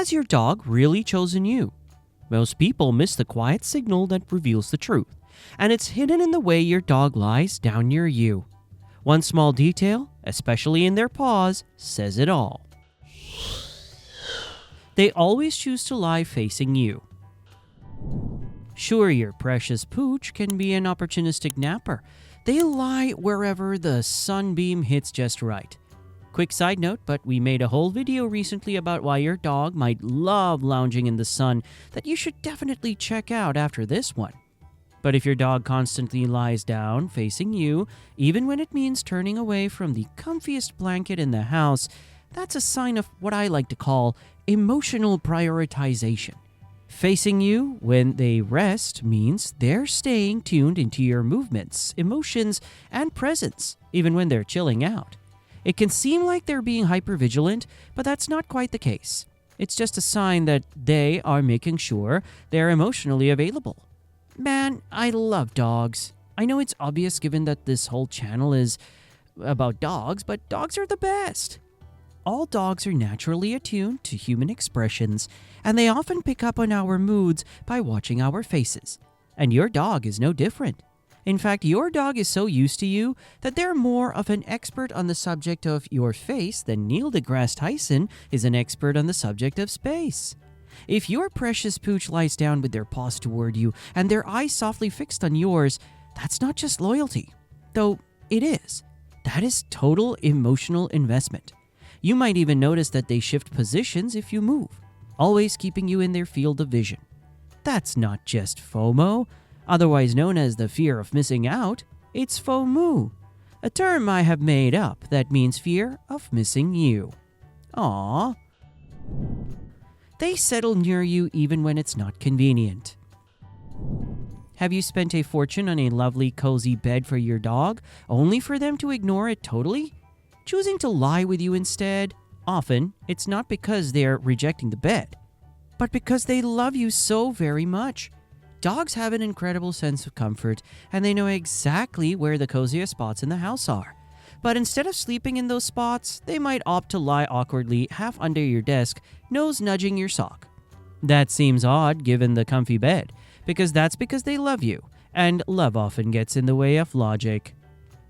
Has your dog really chosen you? Most people miss the quiet signal that reveals the truth, and it's hidden in the way your dog lies down near you. One small detail, especially in their paws, says it all. They always choose to lie facing you. Sure, your precious pooch can be an opportunistic napper. They lie wherever the sunbeam hits just right. Quick side note, but we made a whole video recently about why your dog might love lounging in the sun that you should definitely check out after this one. But if your dog constantly lies down facing you, even when it means turning away from the comfiest blanket in the house, that's a sign of what I like to call emotional prioritization. Facing you when they rest means they're staying tuned into your movements, emotions, and presence, even when they're chilling out. It can seem like they're being hypervigilant, but that's not quite the case. It's just a sign that they are making sure they're emotionally available. Man, I love dogs. I know it's obvious given that this whole channel is about dogs, but dogs are the best. All dogs are naturally attuned to human expressions, and they often pick up on our moods by watching our faces. And your dog is no different. In fact, your dog is so used to you that they're more of an expert on the subject of your face than Neil deGrasse Tyson is an expert on the subject of space. If your precious pooch lies down with their paws toward you and their eyes softly fixed on yours, that's not just loyalty, though it is. That is total emotional investment. You might even notice that they shift positions if you move, always keeping you in their field of vision. That's not just FOMO, otherwise known as the fear of missing out. It's FOMO, a term I have made up that means fear of missing you. Aww. They settle near you even when it's not convenient. Have you spent a fortune on a lovely cozy bed for your dog, only for them to ignore it totally? Choosing to lie with you instead? Often, it's not because they're rejecting the bed, but because they love you so very much. Dogs have an incredible sense of comfort, and they know exactly where the coziest spots in the house are. But instead of sleeping in those spots, they might opt to lie awkwardly half under your desk, nose nudging your sock. That seems odd given the comfy bed, because they love you, and love often gets in the way of logic.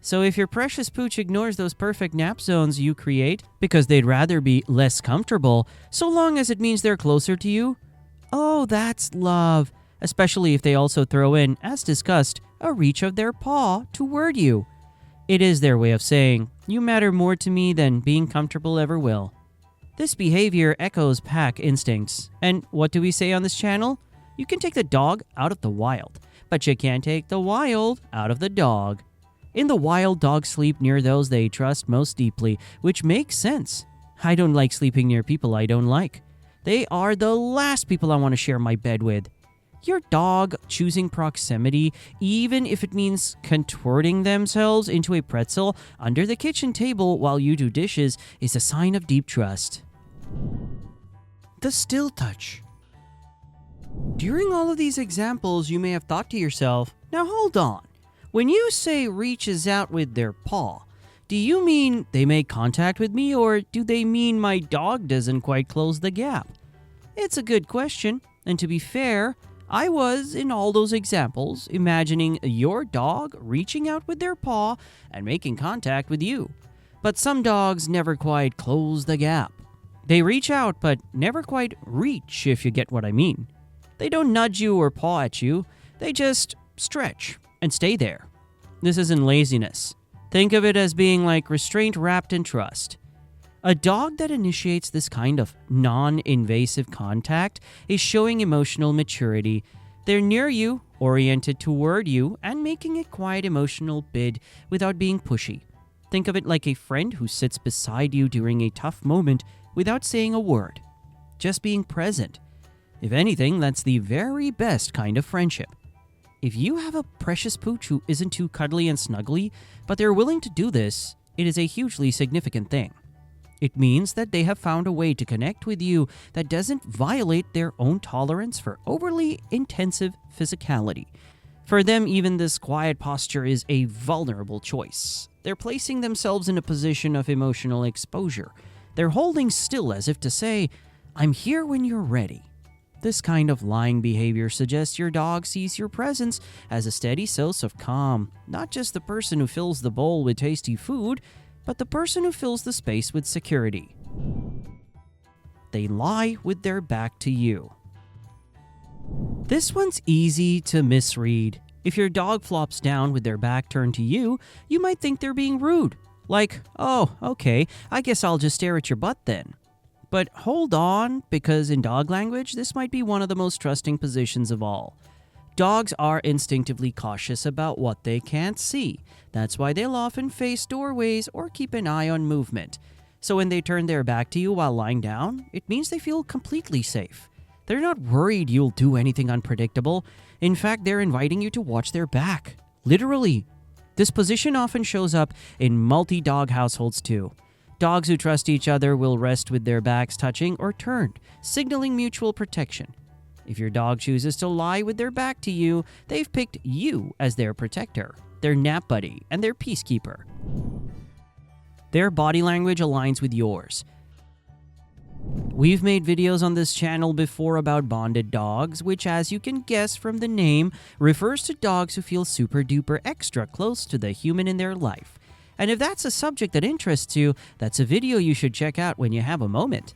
So if your precious pooch ignores those perfect nap zones you create because they'd rather be less comfortable, so long as it means they're closer to you, oh, that's love. Especially if they also throw in, as discussed, a reach of their paw toward you. It is their way of saying, you matter more to me than being comfortable ever will. This behavior echoes pack instincts. And what do we say on this channel? You can take the dog out of the wild, but you can't take the wild out of the dog. In the wild, dogs sleep near those they trust most deeply, which makes sense. I don't like sleeping near people I don't like. They are the last people I want to share my bed with. Your dog choosing proximity, even if it means contorting themselves into a pretzel under the kitchen table while you do dishes, is a sign of deep trust. The still touch. During all of these examples, you may have thought to yourself, now hold on. When you say reaches out with their paw, do you mean they make contact with me, or do they mean my dog doesn't quite close the gap? It's a good question, and to be fair, I was, in all those examples, imagining your dog reaching out with their paw and making contact with you. But some dogs never quite close the gap. They reach out, but never quite reach, if you get what I mean. They don't nudge you or paw at you, they just stretch and stay there. This isn't laziness. Think of it as being like restraint wrapped in trust. A dog that initiates this kind of non-invasive contact is showing emotional maturity. They're near you, oriented toward you, and making a quiet emotional bid without being pushy. Think of it like a friend who sits beside you during a tough moment without saying a word, just being present. If anything, that's the very best kind of friendship. If you have a precious pooch who isn't too cuddly and snuggly, but they're willing to do this, it is a hugely significant thing. It means that they have found a way to connect with you that doesn't violate their own tolerance for overly intensive physicality. For them, even this quiet posture is a vulnerable choice. They're placing themselves in a position of emotional exposure. They're holding still as if to say, I'm here when you're ready. This kind of lying behavior suggests your dog sees your presence as a steady source of calm, not just the person who fills the bowl with tasty food, but the person who fills the space with security. They lie with their back to you. This one's easy to misread. If your dog flops down with their back turned to you, you might think they're being rude. Like, oh, okay, I guess I'll just stare at your butt then. But hold on, because in dog language, this might be one of the most trusting positions of all. Dogs are instinctively cautious about what they can't see. That's why they'll often face doorways or keep an eye on movement. So when they turn their back to you while lying down, it means they feel completely safe. They're not worried you'll do anything unpredictable. In fact, they're inviting you to watch their back. Literally. This position often shows up in multi-dog households too. Dogs who trust each other will rest with their backs touching or turned, signaling mutual protection. If your dog chooses to lie with their back to you, they've picked you as their protector, their nap buddy, and their peacekeeper. Their body language aligns with yours. We've made videos on this channel before about bonded dogs, which, as you can guess from the name, refers to dogs who feel super duper extra close to the human in their life. And if that's a subject that interests you, that's a video you should check out when you have a moment.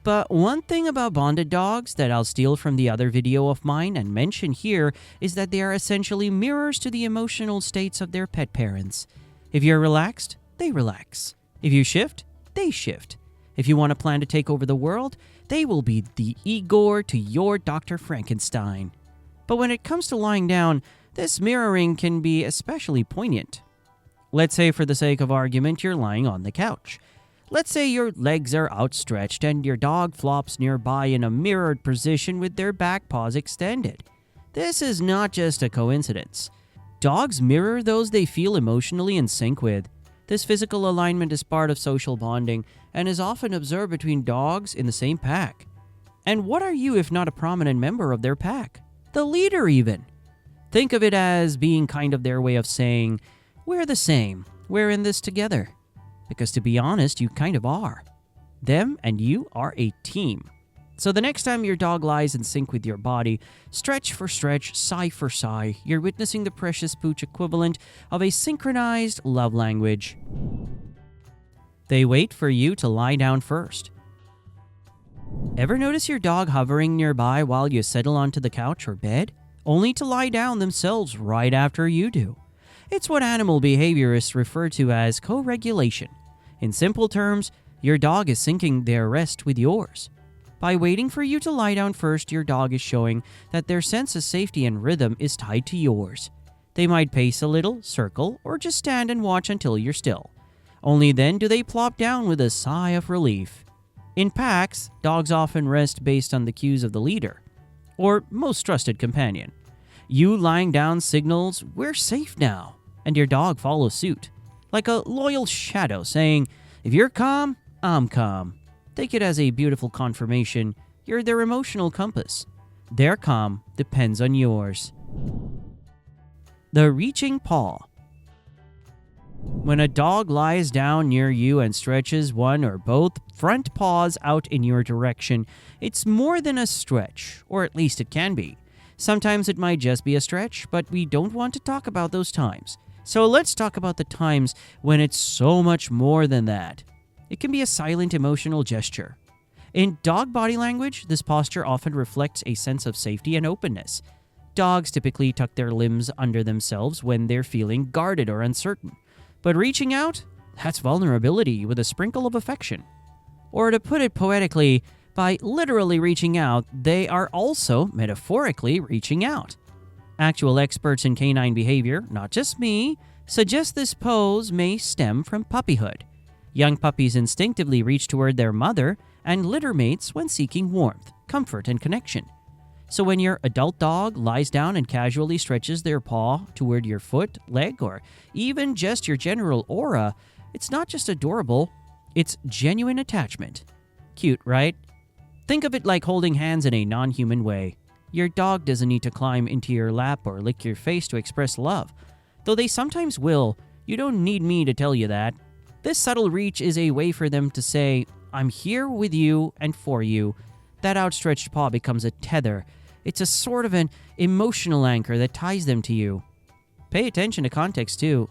But one thing about bonded dogs that I'll steal from the other video of mine and mention here is that they are essentially mirrors to the emotional states of their pet parents. If you're relaxed, they relax. If you shift, they shift. If you want a plan to take over the world, they will be the Igor to your Dr. Frankenstein. But when it comes to lying down, this mirroring can be especially poignant. Let's say, for the sake of argument, you're lying on the couch. Let's say your legs are outstretched and your dog flops nearby in a mirrored position with their back paws extended. This is not just a coincidence. Dogs mirror those they feel emotionally in sync with. This physical alignment is part of social bonding and is often observed between dogs in the same pack. And what are you if not a prominent member of their pack? The leader, even. Think of it as being kind of their way of saying, we're the same, we're in this together. Because to be honest, you kind of are. Them and you are a team. So the next time your dog lies in sync with your body, stretch for stretch, sigh for sigh, you're witnessing the precious pooch equivalent of a synchronized love language. They wait for you to lie down first. Ever notice your dog hovering nearby while you settle onto the couch or bed, only to lie down themselves right after you do? It's what animal behaviorists refer to as co-regulation. In simple terms, your dog is syncing their rest with yours. By waiting for you to lie down first, your dog is showing that their sense of safety and rhythm is tied to yours. They might pace a little, circle, or just stand and watch until you're still. Only then do they plop down with a sigh of relief. In packs, dogs often rest based on the cues of the leader, or most trusted companion. You lying down signals, we're safe now, and your dog follows suit. Like a loyal shadow saying, if you're calm, I'm calm. Take it as a beautiful confirmation you're their emotional compass. Their calm depends on yours. The reaching paw. When a dog lies down near you and stretches one or both front paws out in your direction, it's more than a stretch, or at least it can be. Sometimes it might just be a stretch, but we don't want to talk about those times. So let's talk about the times when it's so much more than that. It can be a silent emotional gesture. In dog body language, this posture often reflects a sense of safety and openness. Dogs typically tuck their limbs under themselves when they're feeling guarded or uncertain. But reaching out, that's vulnerability with a sprinkle of affection. Or to put it poetically, by literally reaching out, they are also metaphorically reaching out. Actual experts in canine behavior, not just me, suggest this pose may stem from puppyhood. Young puppies instinctively reach toward their mother and litter mates when seeking warmth, comfort, and connection. So when your adult dog lies down and casually stretches their paw toward your foot, leg, or even just your general aura, it's not just adorable, it's genuine attachment. Cute, right? Think of it like holding hands in a non-human way. Your dog doesn't need to climb into your lap or lick your face to express love. Though they sometimes will, you don't need me to tell you that. This subtle reach is a way for them to say, I'm here with you and for you, That outstretched paw becomes a tether. It's a sort of an emotional anchor that ties them to you. Pay attention to context, too.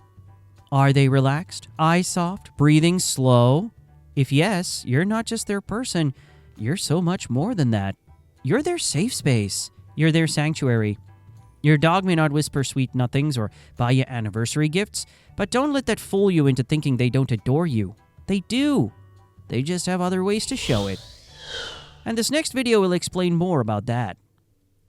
Are they relaxed? Eyes soft? Breathing slow? If yes, you're not just their person. You're so much more than that. You're their safe space. You're their sanctuary. Your dog may not whisper sweet nothings or buy you anniversary gifts, but don't let that fool you into thinking they don't adore you. They do. They just have other ways to show it. And this next video will explain more about that.